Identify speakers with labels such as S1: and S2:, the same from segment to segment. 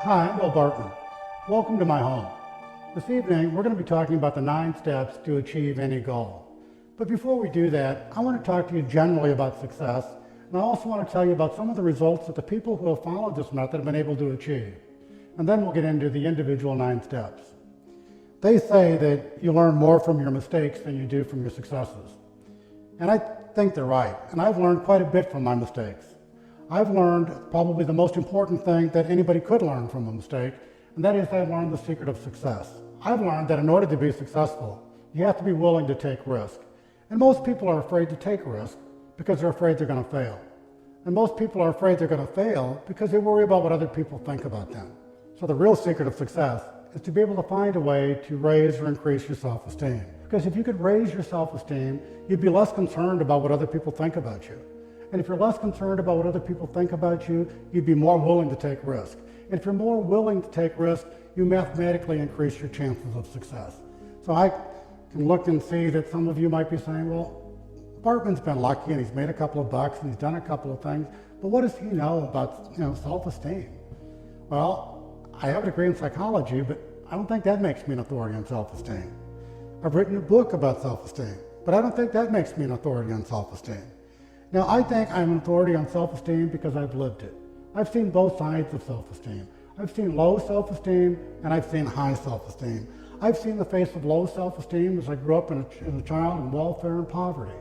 S1: Hi, I'm Bill Bartmann. Welcome to my home. This evening, we're going to be talking about the 9 steps to achieve any goal. But before we do that, I want to talk to you generally about success, and I also want to tell you about some of the results that the people who have followed this method have been able to achieve. And then we'll get into the individual 9 steps. They say that you learn more from your mistakes than you do from your successes. And I think they're right, and I've learned quite a bit from my mistakes. I've learned probably the most important thing that anybody could learn from a mistake, and that is I've learned the secret of success. I've learned that in order to be successful, you have to be willing to take risk. And most people are afraid to take risk because they're afraid they're going to fail. And most people are afraid they're going to fail because they worry about what other people think about them. So the real secret of success is to be able to find a way to raise or increase your self-esteem. Because if you could raise your self-esteem, you'd be less concerned about what other people think about you. And if you're less concerned about what other people think about you, you'd be more willing to take risk. And if you're more willing to take risk, you mathematically increase your chances of success. So I can look and see that some of you might be saying, well, Bartmann's been lucky and he's made a couple of bucks and he's done a couple of things, but what does he know about self-esteem? Well, I have a degree in psychology, but I don't think that makes me an authority on self-esteem. I've written a book about self-esteem, but I don't think that makes me an authority on self-esteem. Now, I think I'm an authority on self-esteem because I've lived it. I've seen both sides of self-esteem. I've seen low self-esteem and I've seen high self-esteem. I've seen the face of low self-esteem as I grew up as a child in welfare and poverty.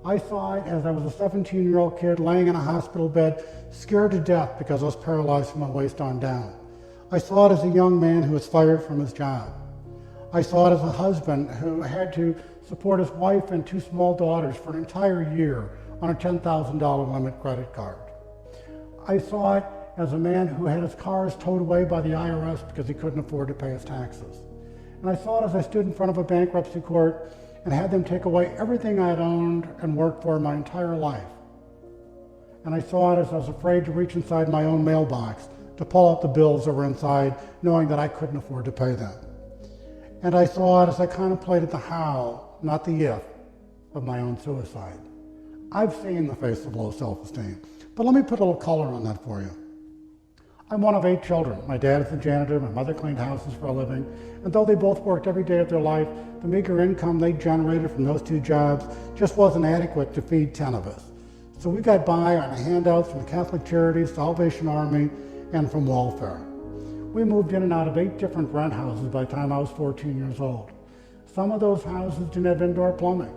S1: I saw it as I was a 17-year-old kid laying in a hospital bed, scared to death because I was paralyzed from my waist on down. I saw it as a young man who was fired from his job. I saw it as a husband who had to support his wife and 2 small daughters for an entire year on a $10,000 limit credit card. I saw it as a man who had his cars towed away by the IRS because he couldn't afford to pay his taxes. And I saw it as I stood in front of a bankruptcy court and had them take away everything I'd owned and worked for my entire life. And I saw it as I was afraid to reach inside my own mailbox to pull out the bills that were inside, knowing that I couldn't afford to pay them. And I saw it as I contemplated the how, not the if, of my own suicide. I've seen the face of low self-esteem, but let me put a little color on that for you. I'm one of 8 children. My dad is a janitor, my mother cleaned houses for a living, and though they both worked every day of their life, the meager income they generated from those 2 jobs just wasn't adequate to feed 10 of us. So we got by on handouts from the Catholic Charities, Salvation Army, and from welfare. We moved in and out of 8 different rent houses by the time I was 14 years old. Some of those houses didn't have indoor plumbing.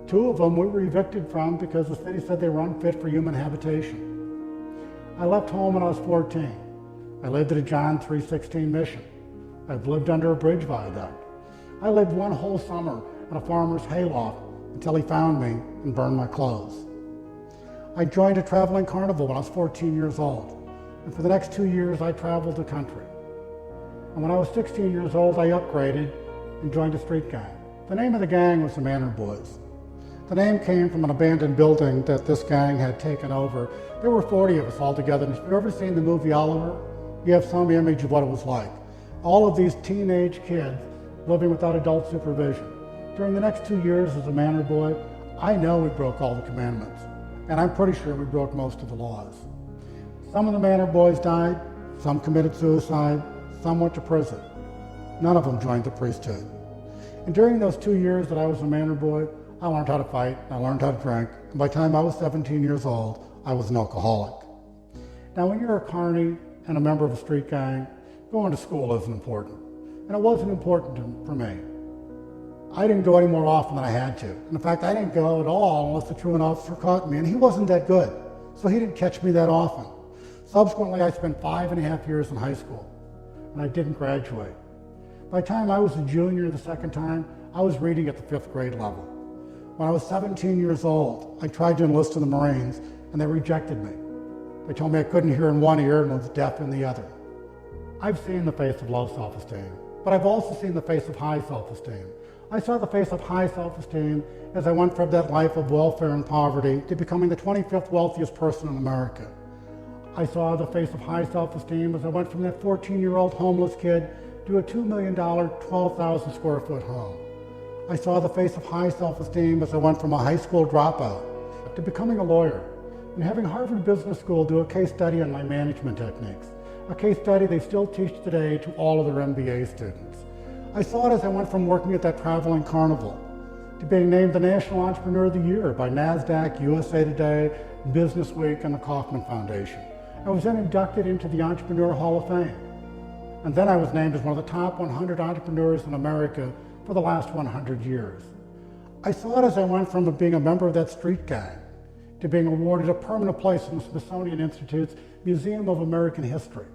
S1: 2 of them we were evicted from because the city said they were unfit for human habitation. I left home when I was 14. I lived at a John 3:16 mission. I've lived under a bridge viaduct. I lived one whole summer in a farmer's hayloft until he found me and burned my clothes. I joined a traveling carnival when I was 14 years old. And for the next 2 years, I traveled the country. And when I was 16 years old, I upgraded and joined a street gang. The name of the gang was the Manor Boys. The name came from an abandoned building that this gang had taken over. There were 40 of us all together, and if you've ever seen the movie Oliver, you have some image of what it was like. All of these teenage kids living without adult supervision. During the next 2 years as a Manor Boy, I know we broke all the commandments, and I'm pretty sure we broke most of the laws. Some of the Manor Boys died, some committed suicide, some went to prison. None of them joined the priesthood. And during those 2 years that I was a Manor Boy, I learned how to fight, I learned how to drink, and by the time I was 17 years old, I was an alcoholic. Now, when you're a carny and a member of a street gang, going to school isn't important. And it wasn't important for me. I didn't go any more often than I had to. And in fact, I didn't go at all unless the truant officer caught me, and he wasn't that good, so he didn't catch me that often. Subsequently, I spent 5.5 years in high school, and I didn't graduate. By the time I was a junior the second time, I was reading at the 5th grade level. When I was 17 years old, I tried to enlist in the Marines, and they rejected me. They told me I couldn't hear in one ear and was deaf in the other. I've seen the face of low self-esteem, but I've also seen the face of high self-esteem. I saw the face of high self-esteem as I went from that life of welfare and poverty to becoming the 25th wealthiest person in America. I saw the face of high self-esteem as I went from that 14-year-old homeless kid to a $2 million, 12,000 square foot home. I saw the face of high self-esteem as I went from a high school dropout to becoming a lawyer and having Harvard Business School do a case study on my management techniques. a case study they still teach today to all of their MBA students. I saw it as I went from working at that traveling carnival to being named the National Entrepreneur of the Year by NASDAQ, USA Today, Business Week, and the Kauffman Foundation. I was then inducted into the Entrepreneur Hall of Fame. And then I was named as one of the top 100 entrepreneurs in America for the last 100 years. I saw it as I went from being a member of that street gang to being awarded a permanent place in the Smithsonian Institute's Museum of American History.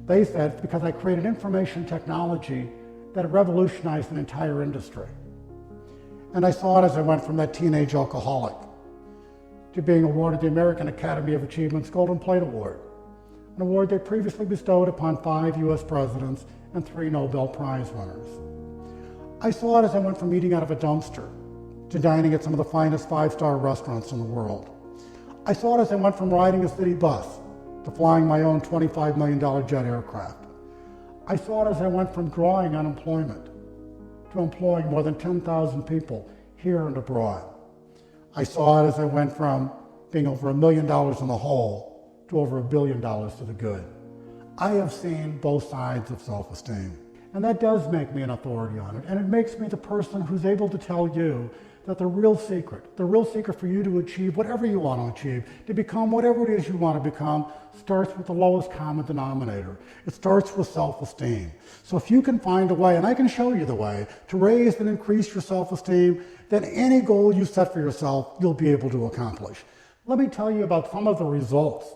S1: They said it's because I created information technology that revolutionized an entire industry. And I saw it as I went from that teenage alcoholic to being awarded the American Academy of Achievement's Golden Plate Award, an award they previously bestowed upon 5 US presidents and 3 Nobel Prize winners. I saw it as I went from eating out of a dumpster to dining at some of the finest 5-star restaurants in the world. I saw it as I went from riding a city bus to flying my own $25 million jet aircraft. I saw it as I went from drawing unemployment to employing more than 10,000 people here and abroad. I saw it as I went from being over $1 million in the hole to over $1 billion to the good. I have seen both sides of self-esteem, and that does make me an authority on it, and it makes me the person who's able to tell you that the real secret for you to achieve whatever you want to achieve, to become whatever it is you want to become, starts with the lowest common denominator. It starts with self-esteem. So if you can find a way, and I can show you the way, to raise and increase your self-esteem, then any goal you set for yourself, you'll be able to accomplish. Let me tell you about some of the results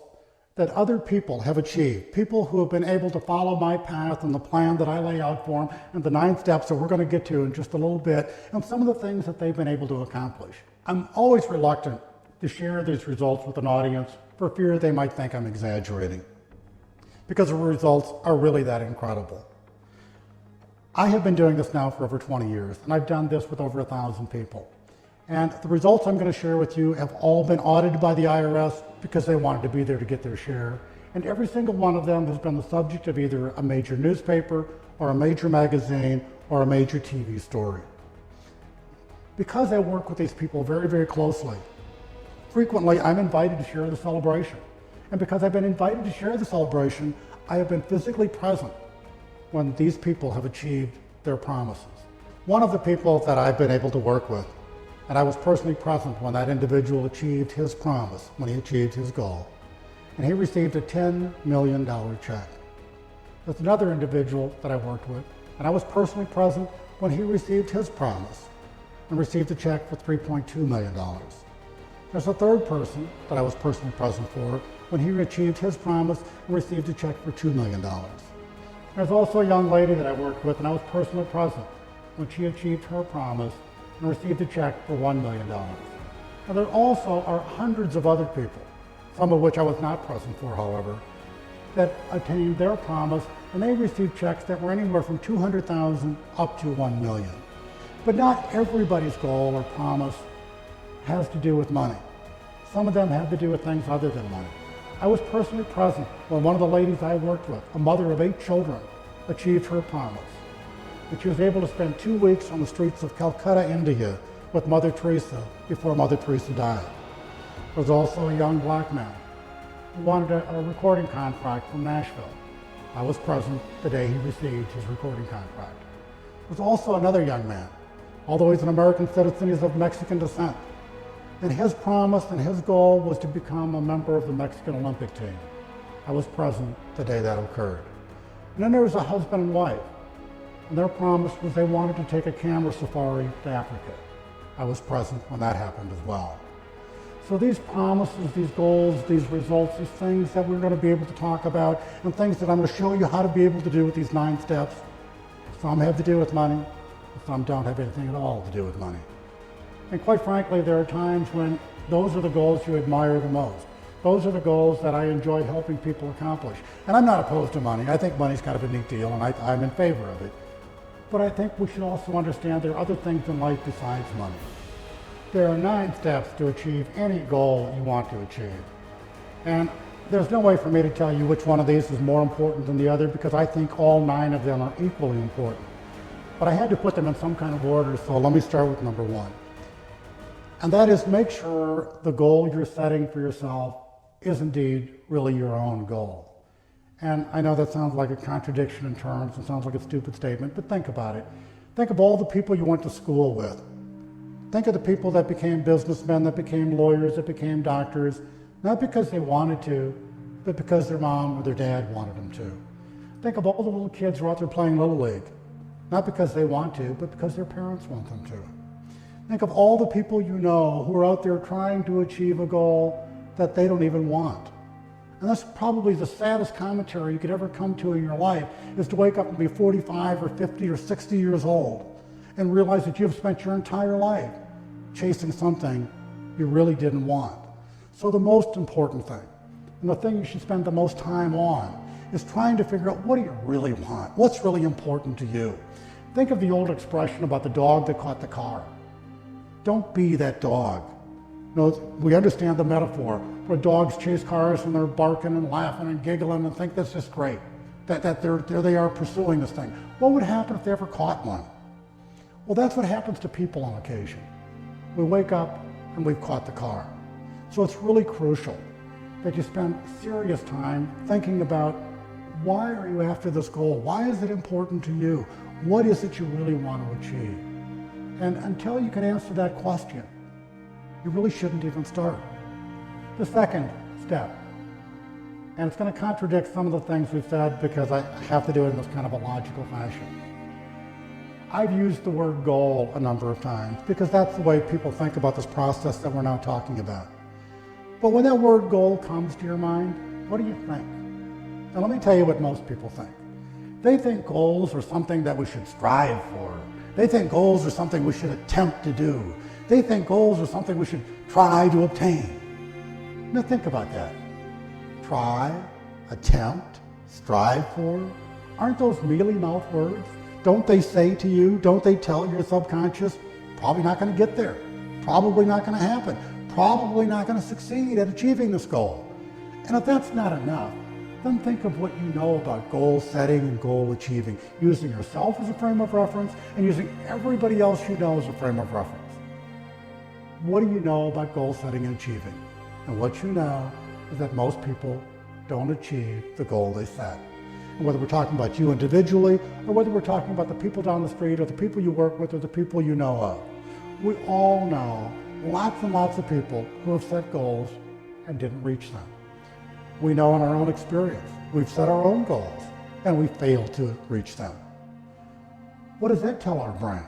S1: that other people have achieved, people who have been able to follow my path and the plan that I lay out for them, and the 9 steps that we're going to get to in just a little bit, and some of the things that they've been able to accomplish. I'm always reluctant to share these results with an audience for fear they might think I'm exaggerating, because the results are really that incredible. I have been doing this now for over 20 years, and I've done this with over 1,000 people. And the results I'm going to share with you have all been audited by the IRS because they wanted to be there to get their share. And every single one of them has been the subject of either a major newspaper or a major magazine or a major TV story. Because I work with these people very, very closely, frequently I'm invited to share the celebration. And because I've been invited to share the celebration, I have been physically present when these people have achieved their promises. One of the people that I've been able to work with, and I was personally present when that individual achieved his promise, when he achieved his goal, and he received a $10 million check. There's another individual that I worked with, and I was personally present when he received his promise and received a check for $3.2 million. There's a third person that I was personally present for when he achieved his promise and received a check for $2 million. There's also a young lady that I worked with, and I was personally present when she achieved her promise and received a check for $1 million. Now, there also are hundreds of other people, some of which I was not present for, however, that attained their promise, and they received checks that were anywhere from $200,000 up to $1 million. But not everybody's goal or promise has to do with money. Some of them have to do with things other than money. I was personally present when one of the ladies I worked with, a mother of 8 children, achieved her promise. And she was able to spend 2 weeks on the streets of Calcutta, India with Mother Teresa before Mother Teresa died. There was also a young black man who wanted a recording contract from Nashville. I was present the day he received his recording contract. There was also another young man, although he's an American citizen, he's of Mexican descent. And his promise and his goal was to become a member of the Mexican Olympic team. I was present the day that occurred. And then there was a husband and wife, and their promise was they wanted to take a camel safari to Africa. I was present when that happened as well. So these promises, these goals, these results, these things that we're going to be able to talk about, and things that I'm going to show you how to be able to do with these 9 steps, some have to do with money, and some don't have anything at all to do with money. And quite frankly, there are times when those are the goals you admire the most. Those are the goals that I enjoy helping people accomplish. And I'm not opposed to money. I think money's kind of a neat deal, and I'm in favor of it. But I think we should also understand there are other things in life besides money. There are 9 steps to achieve any goal you want to achieve. And there's no way for me to tell you which one of these is more important than the other, because I think all 9 of them are equally important. But I had to put them in some kind of order, so let me start with number 1. And that is, make sure the goal you're setting for yourself is indeed really your own goal. And I know that sounds like a contradiction in terms, it sounds like a stupid statement, but think about it. Think of all the people you went to school with. Think of the people that became businessmen, that became lawyers, that became doctors, not because they wanted to, but because their mom or their dad wanted them to. Think of all the little kids who are out there playing Little League, not because they want to, but because their parents want them to. Think of all the people you know who are out there trying to achieve a goal that they don't even want. And that's probably the saddest commentary you could ever come to in your life, is to wake up and be 45 or 50 or 60 years old and realize that you've spent your entire life chasing something you really didn't want. So the most important thing, and the thing you should spend the most time on, is trying to figure out, what do you really want? What's really important to you? Think of the old expression about the dog that caught the car. Don't be that dog. You know, we understand the metaphor where dogs chase cars and they're barking and laughing and giggling and think that's just great, that there they are pursuing this thing. What would happen if they ever caught one? Well, that's what happens to people on occasion. We wake up and we've caught the car. So it's really crucial that you spend serious time thinking about, why are you after this goal? Why is it important to you? What is it you really want to achieve? And until you can answer that question, you really shouldn't even start. The second step, and it's going to contradict some of the things we've said because I have to do it in this kind of a logical fashion. I've used the word goal a number of times because that's the way people think about this process that we're now talking about. But when that word goal comes to your mind, what do you think? Now let me tell you what most people think. They think goals are something that we should strive for. They think goals are something we should attempt to do. They think goals are something we should try to obtain. Now think about that. Try, attempt, strive for. Aren't those mealy-mouthed words? Don't they say to you, don't they tell your subconscious, probably not going to get there, probably not going to happen, probably not going to succeed at achieving this goal? And if that's not enough, then think of what you know about goal setting and goal achieving, using yourself as a frame of reference and using everybody else you know as a frame of reference. What do you know about goal setting and achieving? And what you know is that most people don't achieve the goal they set. And whether we're talking about you individually, or whether we're talking about the people down the street, or the people you work with, or the people you know of, we all know lots and lots of people who have set goals and didn't reach them. We know in our own experience, we've set our own goals and we failed to reach them. What does that tell our brain?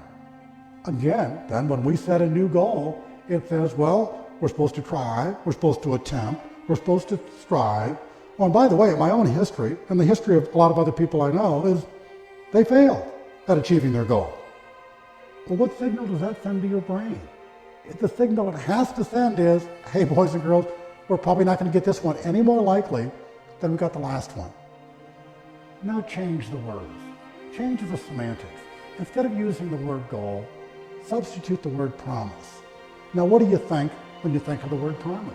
S1: Again, then when we set a new goal, it says, well, we're supposed to try, we're supposed to attempt, we're supposed to strive. Oh, and by the way, my own history and the history of a lot of other people I know is they failed at achieving their goal. Well, what signal does that send to your brain? The signal it has to send is, hey, boys and girls, we're probably not going to get this one any more likely than we got the last one. Now change the words. Change the semantics. Instead of using the word goal, substitute the word promise. Now, what do you think when you think of the word promise?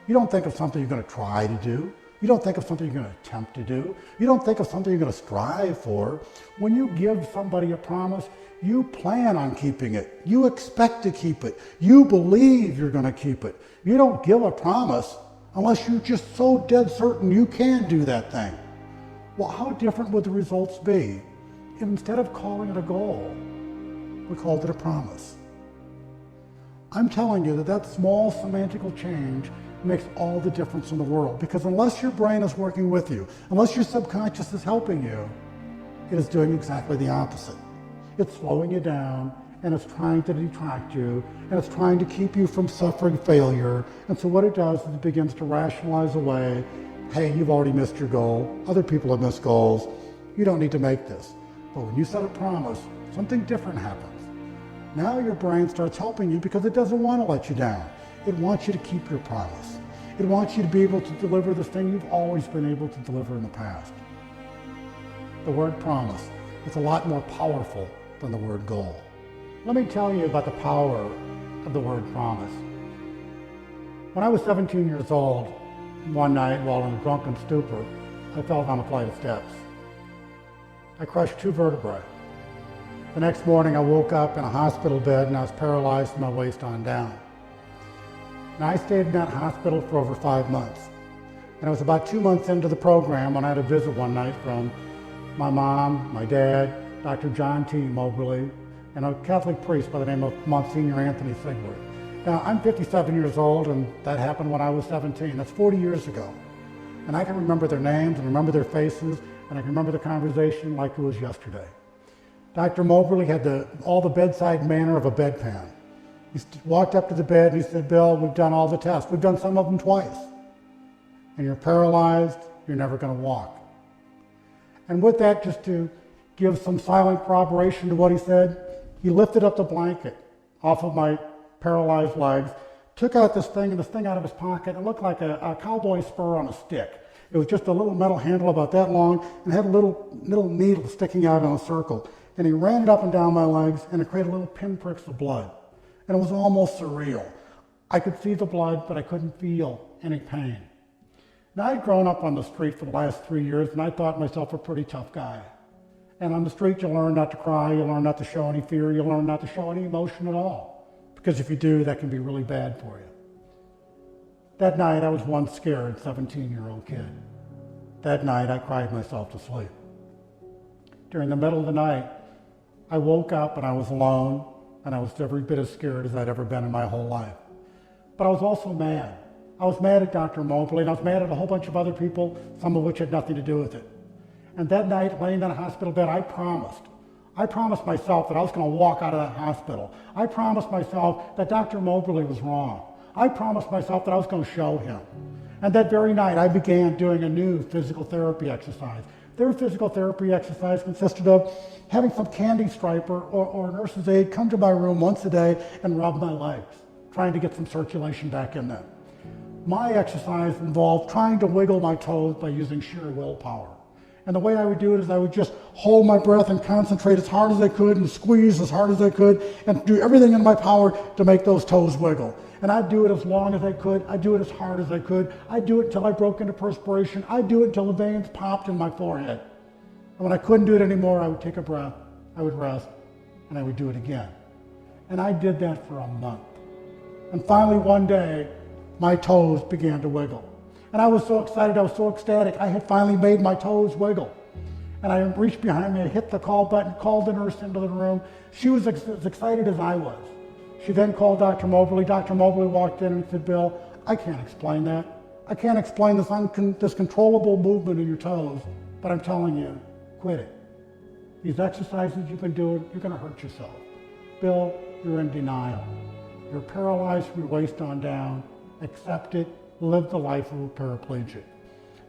S1: You don't think of something you're going to try to do. You don't think of something you're going to attempt to do. You don't think of something you're going to strive for. When you give somebody a promise, you plan on keeping it. You expect to keep it. You believe you're going to keep it. You don't give a promise unless you're just so dead certain you can do that thing. Well, how different would the results be if instead of calling it a goal, we called it a promise? I'm telling you that small semantical change makes all the difference in the world, because unless your brain is working with you, unless your subconscious is helping you, it is doing exactly the opposite. It's slowing you down, and it's trying to detract you, and it's trying to keep you from suffering failure. And so what it does is it begins to rationalize away, hey, you've already missed your goal, other people have missed goals, you don't need to make this. But when you set a promise, something different happens. Now your brain starts helping you because it doesn't want to let you down. It wants you to keep your promise. It wants you to be able to deliver this thing you've always been able to deliver in the past. The word promise is a lot more powerful than the word goal. Let me tell you about the power of the word promise. When I was 17 years old, one night while in a drunken stupor, I fell down a flight of steps. I crushed 2 vertebrae. The next morning I woke up in a hospital bed and I was paralyzed from my waist on down. Now, I stayed in that hospital for over 5 months. And it was about 2 months into the program when I had a visit one night from my mom, my dad, Dr. John T. Mobley, and a Catholic priest by the name of Monsignor Anthony Sigler. Now, I'm 57 years old, and that happened when I was 17. That's 40 years ago. And I can remember their names and remember their faces, and I can remember the conversation like it was yesterday. Dr. Mobley had all the bedside manner of a bedpan. He walked up to the bed and he said, "Bill, we've done all the tests. We've done some of them twice. And you're paralyzed, you're never going to walk." And with that, just to give some silent corroboration to what he said, he lifted up the blanket off of my paralyzed legs, took out this thing out of his pocket. It looked like a cowboy spur on a stick. It was just a little metal handle about that long and had a little needle sticking out in a circle. And he ran it up and down my legs, and it created little pinpricks of blood. And it was almost surreal. I could see the blood, but I couldn't feel any pain. Now, I'd grown up on the street for the last 3 years, and I thought myself a pretty tough guy. And on the street, you learn not to cry, you learn not to show any fear, you learn not to show any emotion at all. Because if you do, that can be really bad for you. That night, I was one scared 17-year-old kid. That night, I cried myself to sleep. During the middle of the night, I woke up and I was alone, and I was every bit as scared as I'd ever been in my whole life. But I was also mad. I was mad at Dr. Mobley, and I was mad at a whole bunch of other people, some of which had nothing to do with it. And that night, laying in a hospital bed, I promised myself that I was going to walk out of that hospital. I promised myself that Dr. Mobley was wrong. I promised myself that I was going to show him. And that very night, I began doing a new physical therapy exercise. Their physical therapy exercise consisted of having some candy striper or a nurse's aide come to my room once a day and rub my legs, trying to get some circulation back in them. My exercise involved trying to wiggle my toes by using sheer willpower. And the way I would do it is I would just hold my breath and concentrate as hard as I could and squeeze as hard as I could and do everything in my power to make those toes wiggle. And I'd do it as long as I could. I'd do it as hard as I could. I'd do it until I broke into perspiration. I'd do it until the veins popped in my forehead. And when I couldn't do it anymore, I would take a breath, I would rest, and I would do it again. And I did that for a month. And finally one day, my toes began to wiggle. And I was so excited, I was so ecstatic. I had finally made my toes wiggle. And I reached behind me, I hit the call button, called the nurse into the room. She was as excited as I was. She then called Dr. Mobley. Dr. Mobley walked in and said, "Bill, I can't explain that. I can't explain this controllable movement in your toes, but I'm telling you, quit it. These exercises you've been doing, you're going to hurt yourself. Bill, you're in denial. You're paralyzed from your waist on down. Accept it. Live the life of a paraplegic."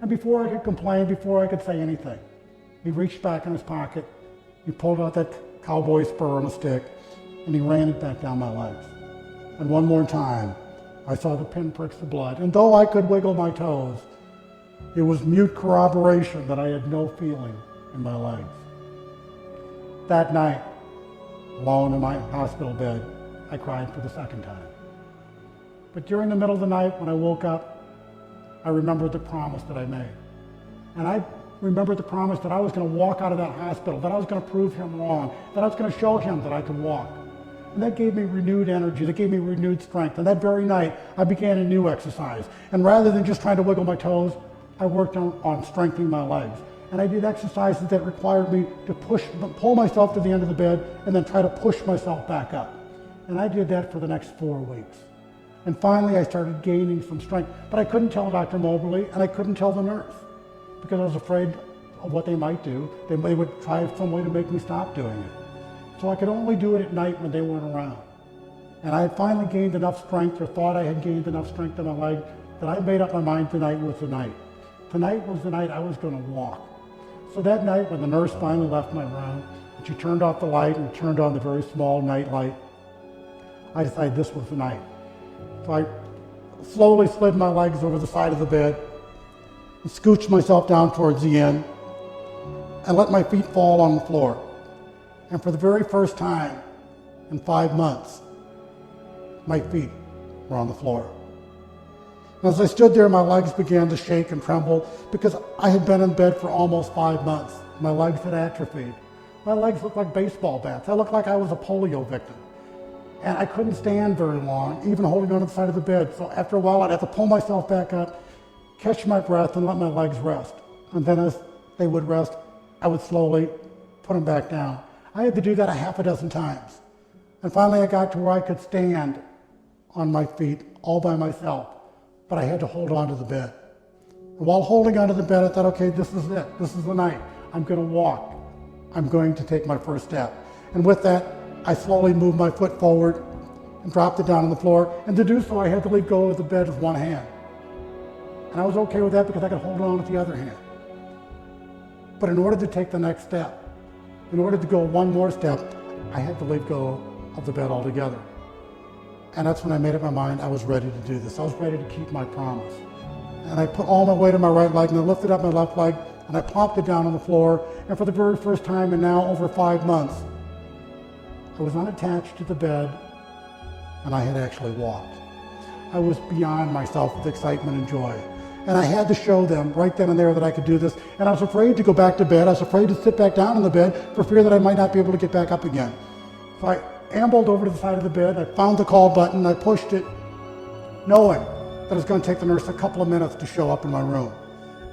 S1: And before I could complain, before I could say anything, he reached back in his pocket, he pulled out that cowboy spur on a stick, and he ran it back down my legs. And one more time, I saw the pinpricks of blood. And though I could wiggle my toes, it was mute corroboration that I had no feeling in my legs. That night, alone in my hospital bed, I cried for the second time. But during the middle of the night, when I woke up, I remembered the promise that I made. And I remembered the promise that I was going to walk out of that hospital, that I was going to prove him wrong, that I was going to show him that I could walk. And that gave me renewed energy, that gave me renewed strength. And that very night, I began a new exercise. And rather than just trying to wiggle my toes, I worked on strengthening my legs. And I did exercises that required me to pull myself to the end of the bed and then try to push myself back up. And I did that for the next 4 weeks. And finally, I started gaining some strength. But I couldn't tell Dr. Mobley, and I couldn't tell the nurse, because I was afraid of what they might do. They would try some way to make me stop doing it. So I could only do it at night when they weren't around. And I had finally gained enough strength, or thought I had gained enough strength in my leg, that I made up my mind tonight was the night. Tonight was the night I was going to walk. So that night, when the nurse finally left my room, and she turned off the light and turned on the very small night light, I decided this was the night. So I slowly slid my legs over the side of the bed and scooched myself down towards the end and let my feet fall on the floor. And for the very first time in 5 months, my feet were on the floor. And as I stood there, my legs began to shake and tremble because I had been in bed for almost 5 months. My legs had atrophied. My legs looked like baseball bats. I looked like I was a polio victim. And I couldn't stand very long, even holding on to the side of the bed. So after a while, I'd have to pull myself back up catch my breath and let my legs rest. And then as they would rest, I would slowly put them back down. I had to do that a half a dozen times. And finally I got to where I could stand on my feet all by myself, but I had to hold on to the bed. And while holding onto the bed, I thought, okay, this is it. This is the night. I'm going to walk. I'm going to take my first step. And with that, I slowly moved my foot forward and dropped it down on the floor. And to do so, I had to let go of the bed with one hand. And I was okay with that because I could hold on with the other hand. But in order to take the next step, in order to go one more step, I had to let go of the bed altogether. And that's when I made up my mind I was ready to do this. I was ready to keep my promise. And I put all my weight on my right leg and I lifted up my left leg and I plopped it down on the floor. And for the very first time in now over 5 months, I was unattached to the bed and I had actually walked. I was beyond myself with excitement and joy. And I had to show them right then and there that I could do this. And I was afraid to go back to bed. I was afraid to sit back down in the bed for fear that I might not be able to get back up again. So I ambled over to the side of the bed. I found the call button. I pushed it, knowing that it was going to take the nurse a couple of minutes to show up in my room.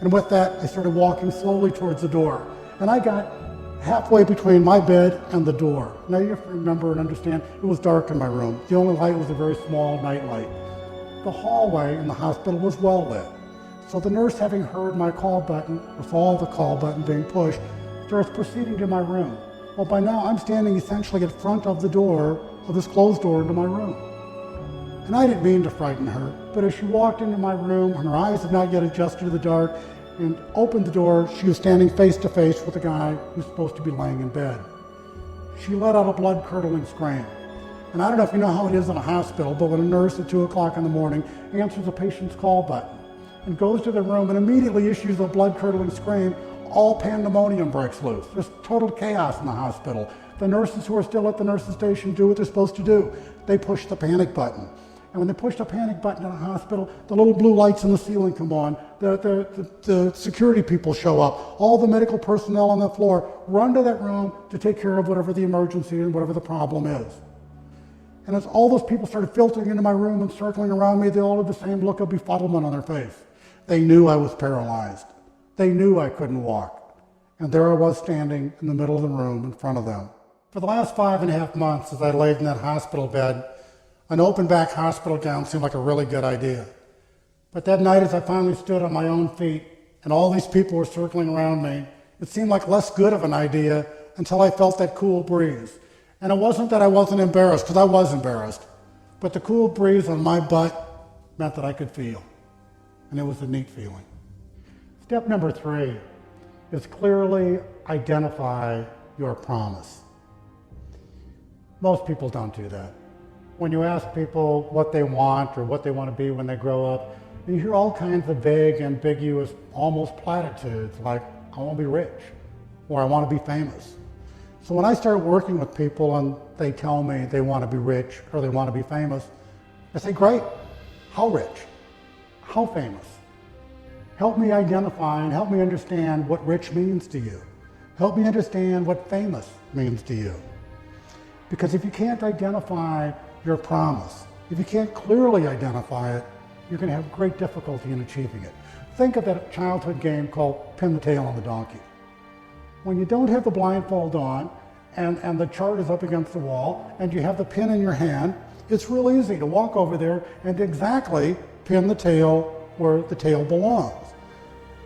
S1: And with that, I started walking slowly towards the door. And I got halfway between my bed and the door. Now you have to remember and understand, it was dark in my room. The only light was a very small night light. The hallway in the hospital was well lit. So the nurse, having heard my call button, or saw the call button being pushed, starts proceeding to my room. Well, by now I'm standing essentially in front of the door, of this closed door into my room. And I didn't mean to frighten her, but as she walked into my room, and her eyes had not yet adjusted to the dark, and opened the door, she was standing face to face with a guy who's supposed to be laying in bed. She let out a blood-curdling scream. And I don't know if you know how it is in a hospital, but when a nurse at 2 o'clock in the morning answers a patient's call button and goes to the room and immediately issues a blood-curdling scream, all pandemonium breaks loose. There's total chaos in the hospital. The nurses who are still at the nurse's station do what they're supposed to do. They push the panic button. And when they push the panic button in a hospital, the little blue lights in the ceiling come on, the security people show up, all the medical personnel on the floor run to that room to take care of whatever the emergency and whatever the problem is. And as all those people started filtering into my room and circling around me, they all had the same look of befuddlement on their face. They knew I was paralyzed. They knew I couldn't walk. And there I was standing in the middle of the room in front of them. For the last 5.5 months, as I laid in that hospital bed, an open back hospital gown seemed like a really good idea. But that night, as I finally stood on my own feet and all these people were circling around me, it seemed like less good of an idea until I felt that cool breeze. And it wasn't that I wasn't embarrassed, because I was embarrassed, but the cool breeze on my butt meant that I could feel. And it was a neat feeling. Step number 3 is clearly identify your promise. Most people don't do that. When you ask people what they want or what they want to be when they grow up, you hear all kinds of vague, ambiguous, almost platitudes like, I want to be rich, or I want to be famous. So when I start working with people and they tell me they want to be rich or they want to be famous, I say, great, how rich? How famous? Help me identify and help me understand what rich means to you. Help me understand what famous means to you. Because if you can't identify your promise, if you can't clearly identify it, you're going to have great difficulty in achieving it. Think of that childhood game called Pin the Tail on the Donkey. When you don't have the blindfold on and the chart is up against the wall and you have the pin in your hand, it's real easy to walk over there and exactly pin the tail where the tail belongs.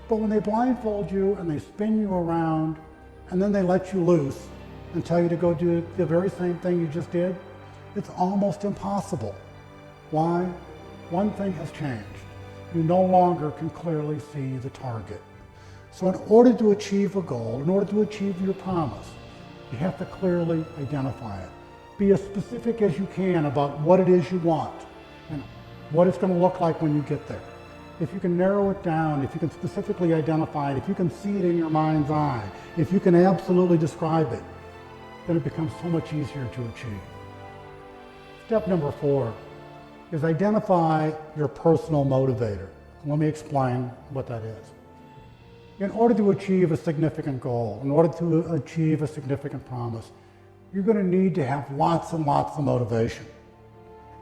S1: But when they blindfold you and they spin you around and then they let you loose and tell you to go do the very same thing you just did, it's almost impossible. Why? One thing has changed. You no longer can clearly see the target. So in order to achieve a goal, in order to achieve your promise, you have to clearly identify it. Be as specific as you can about what it is you want and what it's going to look like when you get there. If you can narrow it down, if you can specifically identify it, if you can see it in your mind's eye, if you can absolutely describe it, then it becomes so much easier to achieve. Step number 4 is identify your personal motivator. Let me explain what that is. In order to achieve a significant goal, in order to achieve a significant promise, you're going to need to have lots and lots of motivation.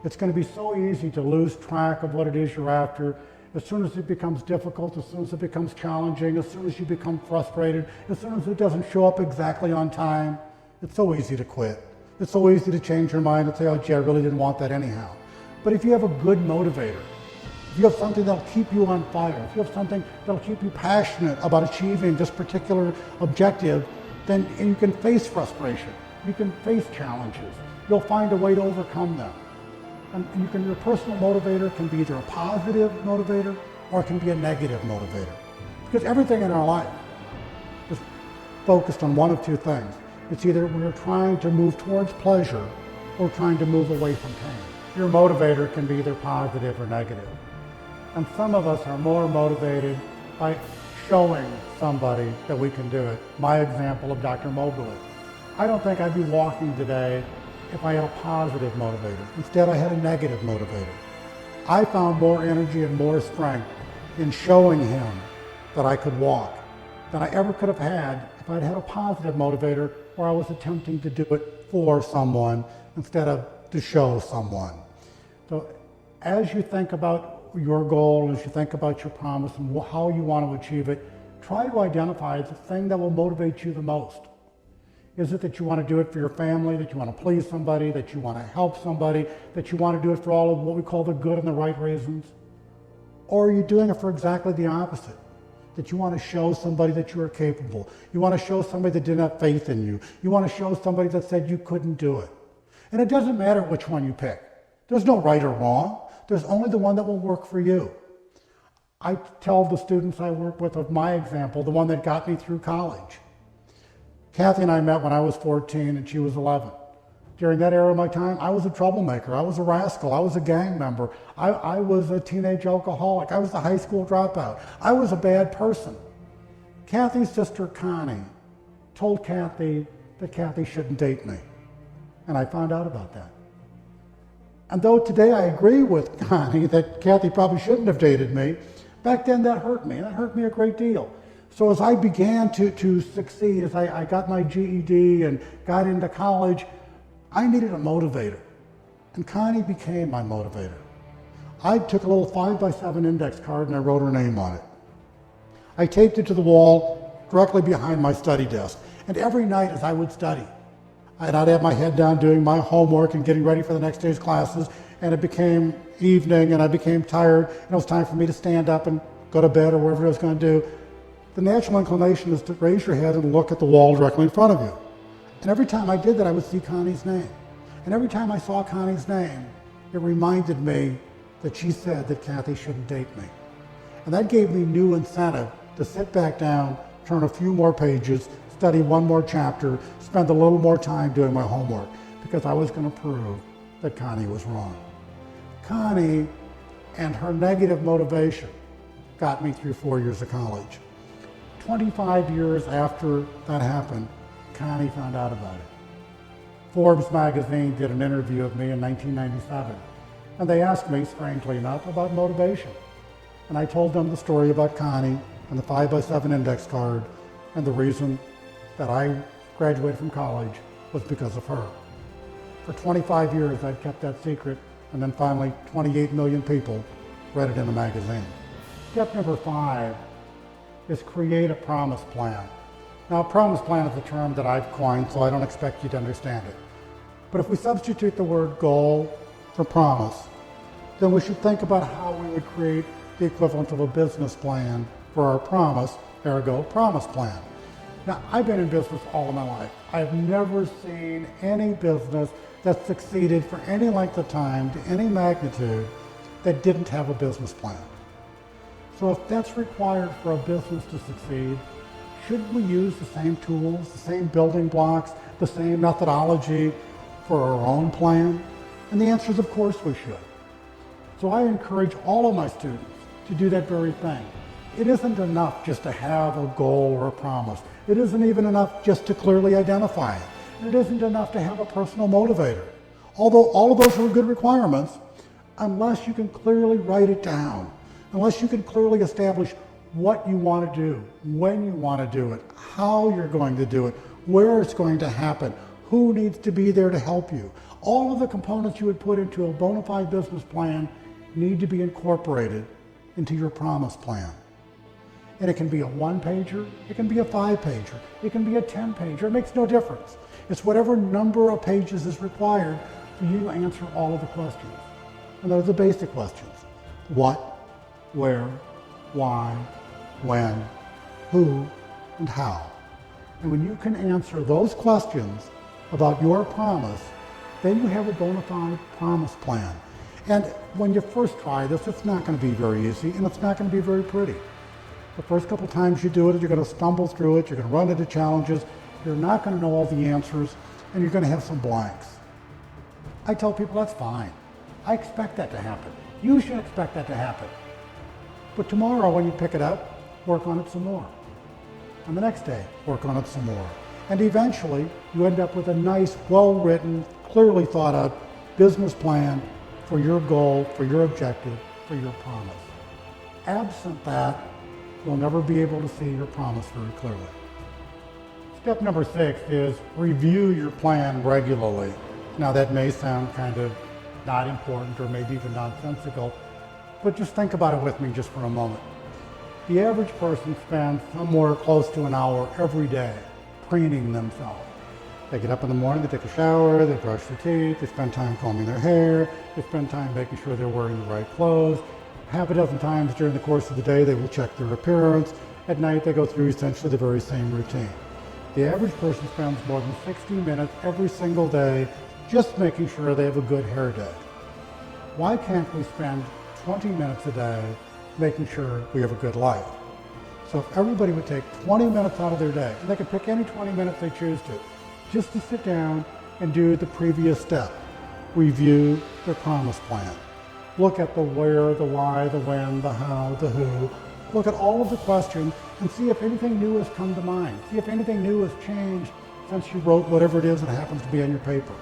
S1: It's going to be so easy to lose track of what it is you're after. As soon as it becomes difficult, as soon as it becomes challenging, as soon as you become frustrated, as soon as it doesn't show up exactly on time, it's so easy to quit. It's so easy to change your mind and say, oh gee, I really didn't want that anyhow. But if you have a good motivator, if you have something that'll keep you on fire, if you have something that'll keep you passionate about achieving this particular objective, then you can face frustration. You can face challenges. You'll find a way to overcome them. And your personal motivator can be either a positive motivator or it can be a negative motivator. Because everything in our life is focused on one of two things. It's either we're trying to move towards pleasure or trying to move away from pain. Your motivator can be either positive or negative. And some of us are more motivated by showing somebody that we can do it. My example of Dr. Mobley. I don't think I'd be walking today if I had a positive motivator. Instead, I had a negative motivator. I found more energy and more strength in showing him that I could walk than I ever could have had if I'd had a positive motivator where I was attempting to do it for someone instead of to show someone. So as you think about your goal, as you think about your promise and how you want to achieve it, try to identify the thing that will motivate you the most. Is it that you want to do it for your family, that you want to please somebody, that you want to help somebody, that you want to do it for all of what we call the good and the right reasons? Or are you doing it for exactly the opposite? That you want to show somebody that you are capable. You want to show somebody that didn't have faith in you. You want to show somebody that said you couldn't do it. And it doesn't matter which one you pick. There's no right or wrong. There's only the one that will work for you. I tell the students I work with of my example, the one that got me through college. Kathy and I met when I was 14 and she was 11. During that era of my time, I was a troublemaker. I was a rascal. I was a gang member. I was a teenage alcoholic. I was a high school dropout. I was a bad person. Kathy's sister, Connie, told Kathy that Kathy shouldn't date me. And I found out about that. And though today I agree with Connie that Kathy probably shouldn't have dated me, back then that hurt me. That hurt me a great deal. So as I began to succeed, as I got my GED and got into college, I needed a motivator. And Connie became my motivator. I took a little 5x7 index card and I wrote her name on it. I taped it to the wall directly behind my study desk. And every night as I would study, I'd have my head down doing my homework and getting ready for the next day's classes, and it became evening and I became tired and it was time for me to stand up and go to bed or whatever I was going to do. The natural inclination is to raise your head and look at the wall directly in front of you. And every time I did that, I would see Connie's name. And every time I saw Connie's name, it reminded me that she said that Kathy shouldn't date me. And that gave me new incentive to sit back down, turn a few more pages, study one more chapter, spend a little more time doing my homework, because I was going to prove that Connie was wrong. Connie and her negative motivation got me through 4 years of college. 25 years after that happened, Connie found out about it. Forbes magazine did an interview of me in 1997, and they asked me, strangely enough, about motivation. And I told them the story about Connie and the 5x7 index card, and the reason that I graduated from college was because of her. For 25 years, I'd kept that secret, and then finally 28 million people read it in the magazine. Step number 5 is create a promise plan. Now, a promise plan is a term that I've coined, so I don't expect you to understand it. But if we substitute the word goal for promise, then we should think about how we would create the equivalent of a business plan for our promise, ergo promise plan. Now, I've been in business all of my life. I've never seen any business that succeeded for any length of time to any magnitude that didn't have a business plan. So if that's required for a business to succeed, shouldn't we use the same tools, the same building blocks, the same methodology for our own plan? And the answer is, of course we should. So I encourage all of my students to do that very thing. It isn't enough just to have a goal or a promise. It isn't even enough just to clearly identify it. And it isn't enough to have a personal motivator. Although all of those are good requirements, unless you can clearly write it down, unless you can clearly establish what you want to do, when you want to do it, how you're going to do it, where it's going to happen, who needs to be there to help you. All of the components you would put into a bona fide business plan need to be incorporated into your promise plan. And it can be a 1-pager, it can be a 5-pager, it can be a 10-pager, it makes no difference. It's whatever number of pages is required for you to answer all of the questions. And those are the basic questions. What, where, why, when, who, and how. And when you can answer those questions about your promise, then you have a bona fide promise plan. And when you first try this, it's not going to be very easy, and it's not going to be very pretty. The first couple times you do it, you're going to stumble through it, you're going to run into challenges, you're not going to know all the answers, and you're going to have some blanks. I tell people that's fine. I expect that to happen. You should expect that to happen. But tomorrow when you pick it up, work on it some more. And the next day, work on it some more. And eventually, you end up with a nice, well-written, clearly thought out business plan for your goal, for your objective, for your promise. Absent that, you'll never be able to see your promise very clearly. Step number 6 is review your plan regularly. Now that may sound kind of not important or maybe even nonsensical, but just think about it with me just for a moment. The average person spends somewhere close to an hour every day preening themselves. They get up in the morning, they take a shower, they brush their teeth, they spend time combing their hair, they spend time making sure they're wearing the right clothes. Half a dozen times during the course of the day, they will check their appearance. At night, they go through essentially the very same routine. The average person spends more than 60 minutes every single day just making sure they have a good hair day. Why can't we spend 20 minutes a day making sure we have a good life? So if everybody would take 20 minutes out of their day, and they can pick any 20 minutes they choose to, just to sit down and do the previous step, review their promise plan. Look at the where, the why, the when, the how, the who. Look at all of the questions and see if anything new has come to mind. See if anything new has changed since you wrote whatever it is that happens to be on your paper.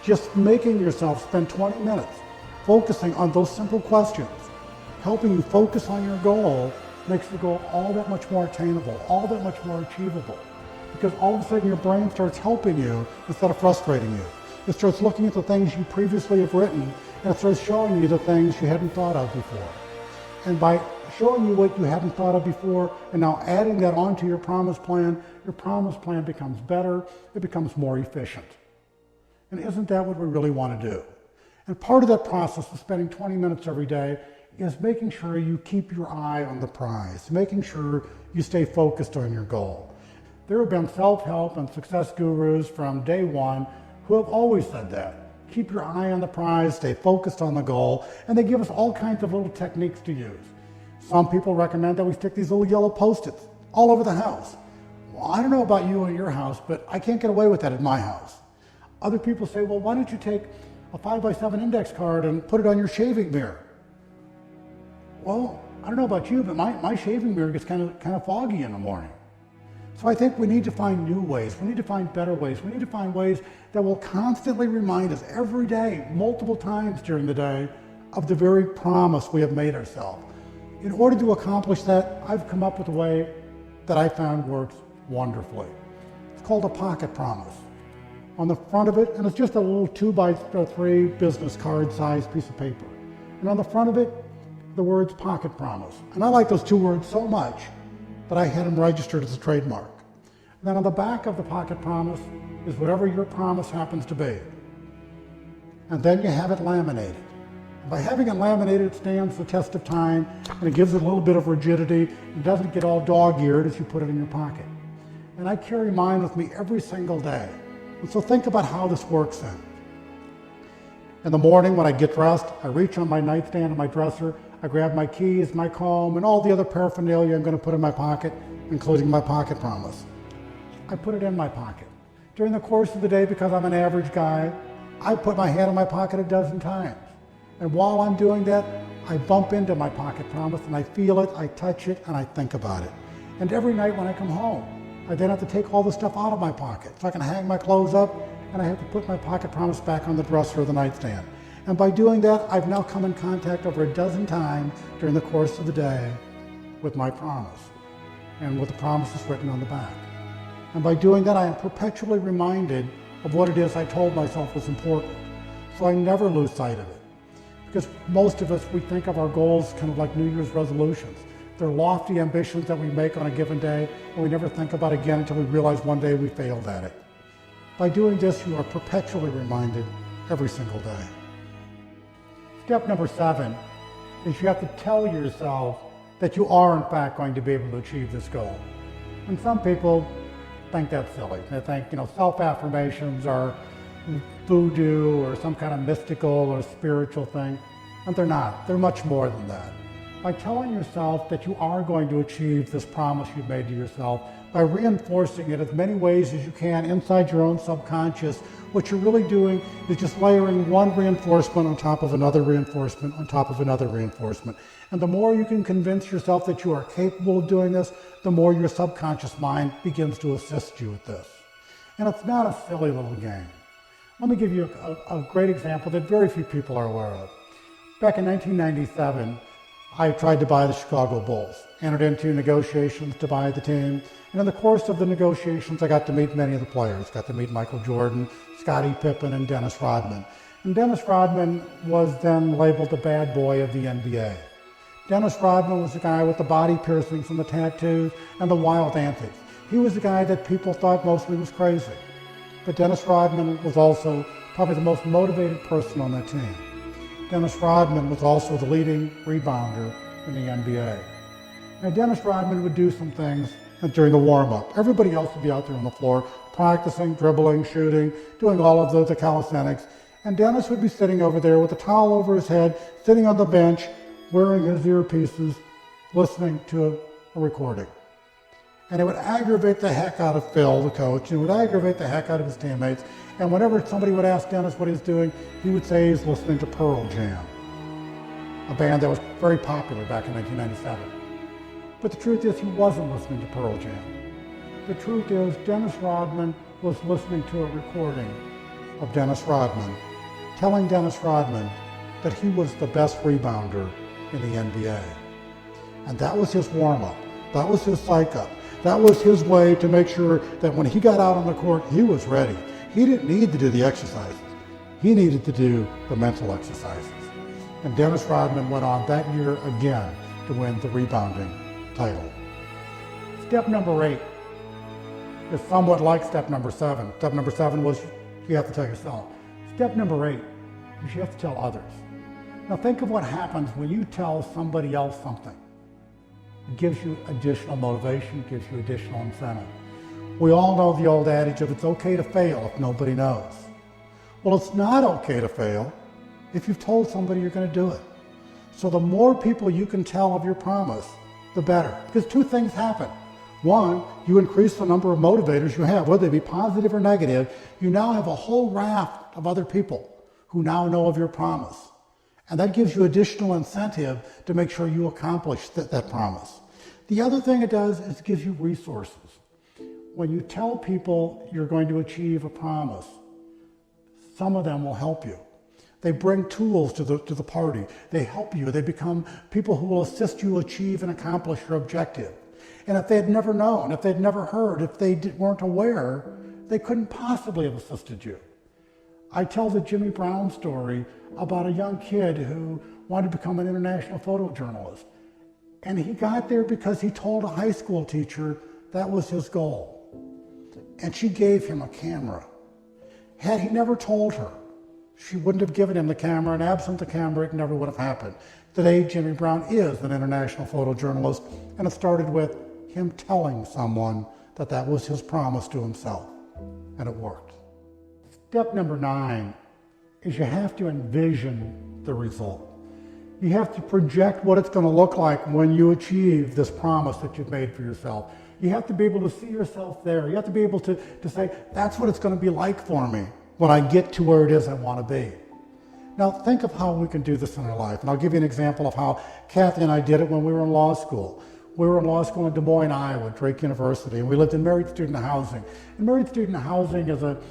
S1: Just making yourself spend 20 minutes focusing on those simple questions, helping you focus on your goal, makes the goal all that much more attainable, all that much more achievable. Because all of a sudden your brain starts helping you instead of frustrating you. It starts looking at the things you previously have written, and it starts showing you the things you hadn't thought of before. And by showing you what you hadn't thought of before, and now adding that onto your promise plan becomes better, it becomes more efficient. And isn't that what we really want to do? And part of that process of spending 20 minutes every day is making sure you keep your eye on the prize, making sure you stay focused on your goal. There have been self-help and success gurus from day one who have always said that. Keep your eye on the prize, stay focused on the goal, and they give us all kinds of little techniques to use. Some people recommend that we stick these little yellow Post-its all over the house. Well, I don't know about you and your house, but I can't get away with that at my house. Other people say, well, why don't you take a 5x7 index card and put it on your shaving mirror? Well, I don't know about you, but my shaving mirror gets kind of foggy in the morning. So I think we need to find new ways. We need to find better ways. We need to find ways that will constantly remind us every day, multiple times during the day, of the very promise we have made ourselves. In order to accomplish that, I've come up with a way that I found works wonderfully. It's called a pocket promise. On the front of it, and it's just a little 2x3 business card sized piece of paper. And on the front of it, the words pocket promise. And I like those two words so much that I had them registered as a trademark. And then on the back of the pocket promise is whatever your promise happens to be. And then you have it laminated. And by having it laminated, it stands the test of time, and it gives it a little bit of rigidity. It doesn't get all dog-eared as you put it in your pocket. And I carry mine with me every single day. And so think about how this works then. In the morning when I get dressed, I reach on my nightstand on my dresser, I grab my keys, my comb, and all the other paraphernalia I'm going to put in my pocket, including my pocket promise. I put it in my pocket. During the course of the day, because I'm an average guy, I put my hand in my pocket a dozen times. And while I'm doing that, I bump into my pocket promise and I feel it, I touch it, and I think about it. And every night when I come home, I then have to take all the stuff out of my pocket so I can hang my clothes up, and I have to put my pocket promise back on the dresser or the nightstand. And by doing that, I've now come in contact over a dozen times during the course of the day with my promise and with the promises written on the back. And by doing that, I am perpetually reminded of what it is I told myself was important. So I never lose sight of it. Because most of us, we think of our goals kind of like New Year's resolutions. They're lofty ambitions that we make on a given day, and we never think about again until we realize one day we failed at it. By doing this, you are perpetually reminded every single day. Step number 7 is you have to tell yourself that you are in fact going to be able to achieve this goal. And some people think that's silly. They think, self-affirmations are voodoo or some kind of mystical or spiritual thing. And they're not. They're much more than that. By telling yourself that you are going to achieve this promise you've made to yourself, by reinforcing it as many ways as you can inside your own subconscious, what you're really doing is just layering one reinforcement on top of another reinforcement on top of another reinforcement. And the more you can convince yourself that you are capable of doing this, the more your subconscious mind begins to assist you with this. And it's not a silly little game. Let me give you a great example that very few people are aware of. Back in 1997, I tried to buy the Chicago Bulls, entered into negotiations to buy the team, and in the course of the negotiations, I got to meet many of the players. Got to meet Michael Jordan, Scottie Pippen, and Dennis Rodman. And Dennis Rodman was then labeled the bad boy of the NBA. Dennis Rodman was the guy with the body piercings and the tattoos and the wild antics. He was the guy that people thought mostly was crazy. But Dennis Rodman was also probably the most motivated person on that team. Dennis Rodman was also the leading rebounder in the NBA. Now, Dennis Rodman would do some things during the warm-up. Everybody else would be out there on the floor practicing, dribbling, shooting, doing all of the calisthenics. And Dennis would be sitting over there with a towel over his head, sitting on the bench, wearing his earpieces, listening to a recording. And it would aggravate the heck out of Phil, the coach, and it would aggravate the heck out of his teammates. And whenever somebody would ask Dennis what he's doing, he would say he's listening to Pearl Jam, a band that was very popular back in 1997. But the truth is, he wasn't listening to Pearl Jam. The truth is, Dennis Rodman was listening to a recording of Dennis Rodman, telling Dennis Rodman that he was the best rebounder in the NBA. And that was his warm-up. That was his psych-up. That was his way to make sure that when he got out on the court, he was ready. He didn't need to do the exercises. He needed to do the mental exercises. And Dennis Rodman went on that year again to win the rebounding title. Step number 8 is somewhat like step number 7. Step number 7 was you have to tell yourself. Step number 8 is you have to tell others. Now think of what happens when you tell somebody else something. It gives you additional motivation, gives you additional incentive. We all know the old adage of it's okay to fail if nobody knows. Well, it's not okay to fail if you've told somebody you're going to do it. So the more people you can tell of your promise, the better. Because two things happen. One, you increase the number of motivators you have, whether they be positive or negative. You now have a whole raft of other people who now know of your promise. And that gives you additional incentive to make sure you accomplish that promise. The other thing it does is it gives you resources. When you tell people you're going to achieve a promise, some of them will help you. They bring tools to the party. They help you. They become people who will assist you achieve and accomplish your objective. And if they had never known, if they'd never heard, if they weren't aware, they couldn't possibly have assisted you. I tell the Jimmy Brown story about a young kid who wanted to become an international photojournalist. And he got there because he told a high school teacher that was his goal. And she gave him a camera. Had he never told her, she wouldn't have given him the camera, and absent the camera, it never would have happened. Today, Jimmy Brown is an international photojournalist, and it started with him telling someone that that was his promise to himself, and it worked. Step number 9 is you have to envision the result. You have to project what it's going to look like when you achieve this promise that you've made for yourself. You have to be able to see yourself there. You have to be able to say, that's what it's going to be like for me when I get to where it is I want to be. Now think of how we can do this in our life. And I'll give you an example of how Kathy and I did it when we were in law school. We were in law school in Des Moines, Iowa, Drake University, and we lived in married student housing. And married student housing is a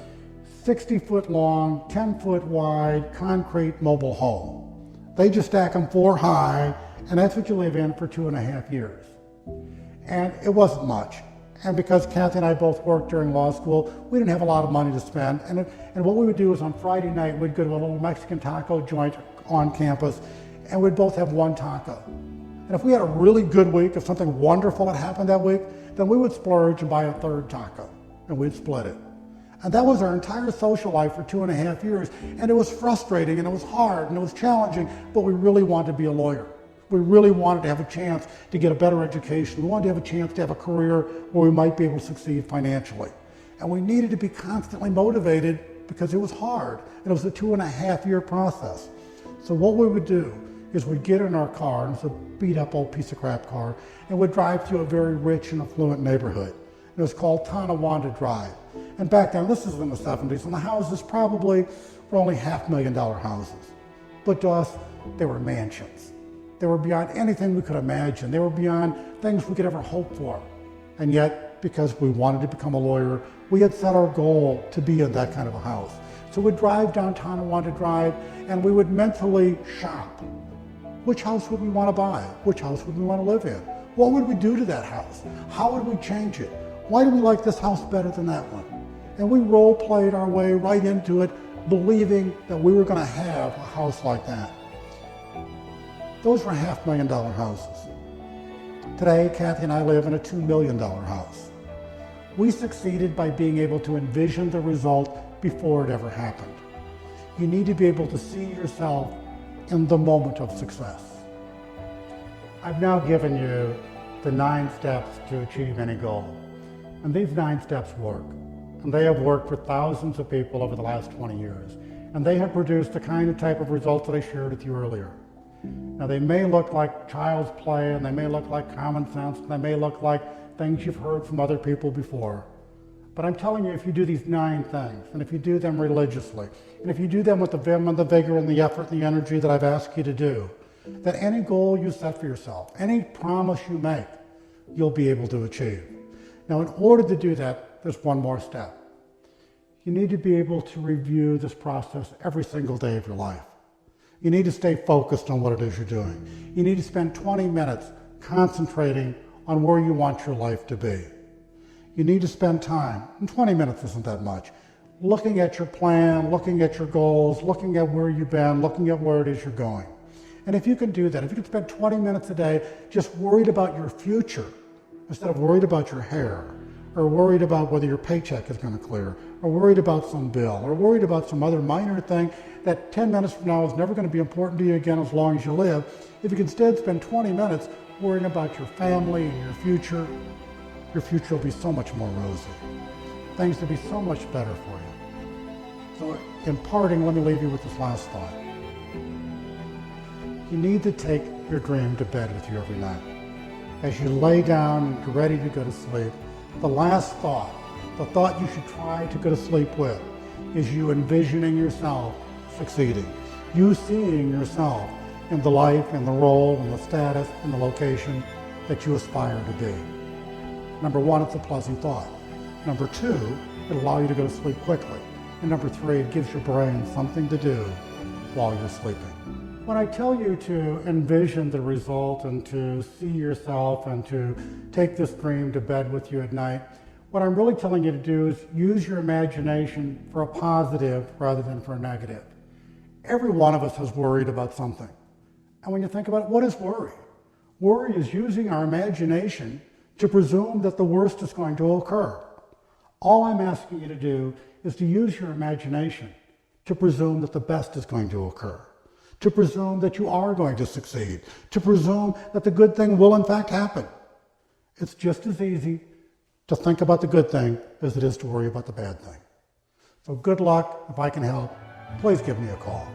S1: 60-foot long, 10-foot wide, concrete mobile home. They just stack them 4 high, and that's what you live in for 2.5 years. And it wasn't much. And because Kathy and I both worked during law school, we didn't have a lot of money to spend. And what we would do is on Friday night, we'd go to a little Mexican taco joint on campus, and we'd both have one taco. And if we had a really good week, if something wonderful had happened that week, then we would splurge and buy a third taco, and we'd split it. And that was our entire social life for 2.5 years, and it was frustrating, and it was hard, and it was challenging, but we really wanted to be a lawyer. We really wanted to have a chance to get a better education. We wanted to have a chance to have a career where we might be able to succeed financially. And we needed to be constantly motivated because it was hard, and it was a 2.5-year process. So what we would do is we'd get in our car, and it's a beat up old piece of crap car, and we'd drive through a very rich and affluent neighborhood. It was called Tonawanda Drive. And back then, this is in the 70s, and the houses probably were only $500,000 houses. But to us, they were mansions. They were beyond anything we could imagine. They were beyond things we could ever hope for. And yet, because we wanted to become a lawyer, we had set our goal to be in that kind of a house. So we'd drive down Tonawanda Drive, and we would mentally shop. Which house would we want to buy? Which house would we want to live in? What would we do to that house? How would we change it? Why do we like this house better than that one? And we role-played our way right into it, believing that we were going to have a house like that. Those were $500,000 houses. Today, Kathy and I live in a $2 million house. We succeeded by being able to envision the result before it ever happened. You need to be able to see yourself in the moment of success. I've now given you the 9 steps to achieve any goal. And these 9 steps work. And they have worked for thousands of people over the last 20 years. And they have produced the kind of type of results that I shared with you earlier. Now they may look like child's play, and they may look like common sense, and they may look like things you've heard from other people before. But I'm telling you, if you do these 9 things, and if you do them religiously, and if you do them with the vim and the vigor and the effort and the energy that I've asked you to do, that any goal you set for yourself, any promise you make, you'll be able to achieve. Now, in order to do that, there's one more step. You need to be able to review this process every single day of your life. You need to stay focused on what it is you're doing. You need to spend 20 minutes concentrating on where you want your life to be. You need to spend time, and 20 minutes isn't that much, looking at your plan, looking at your goals, looking at where you've been, looking at where it is you're going. And if you can do that, if you can spend 20 minutes a day just worried about your future, instead of worried about your hair, or worried about whether your paycheck is going to clear, or worried about some bill, or worried about some other minor thing that 10 minutes from now is never going to be important to you again as long as you live, if you can instead spend 20 minutes worrying about your family and your future will be so much more rosy. Things will be so much better for you. So in parting, let me leave you with this last thought. You need to take your dream to bed with you every night. As you lay down and you're ready to go to sleep, the last thought, the thought you should try to go to sleep with, is you envisioning yourself succeeding. You seeing yourself in the life and the role and the status and the location that you aspire to be. Number 1, it's a pleasant thought. Number 2, it'll allow you to go to sleep quickly. And number 3, it gives your brain something to do while you're sleeping. When I tell you to envision the result and to see yourself and to take this dream to bed with you at night, what I'm really telling you to do is use your imagination for a positive rather than for a negative. Every one of us has worried about something. And when you think about it, what is worry? Worry is using our imagination to presume that the worst is going to occur. All I'm asking you to do is to use your imagination to presume that the best is going to occur, to presume that you are going to succeed, to presume that the good thing will in fact happen. It's just as easy to think about the good thing as it is to worry about the bad thing. So good luck. If I can help, please give me a call.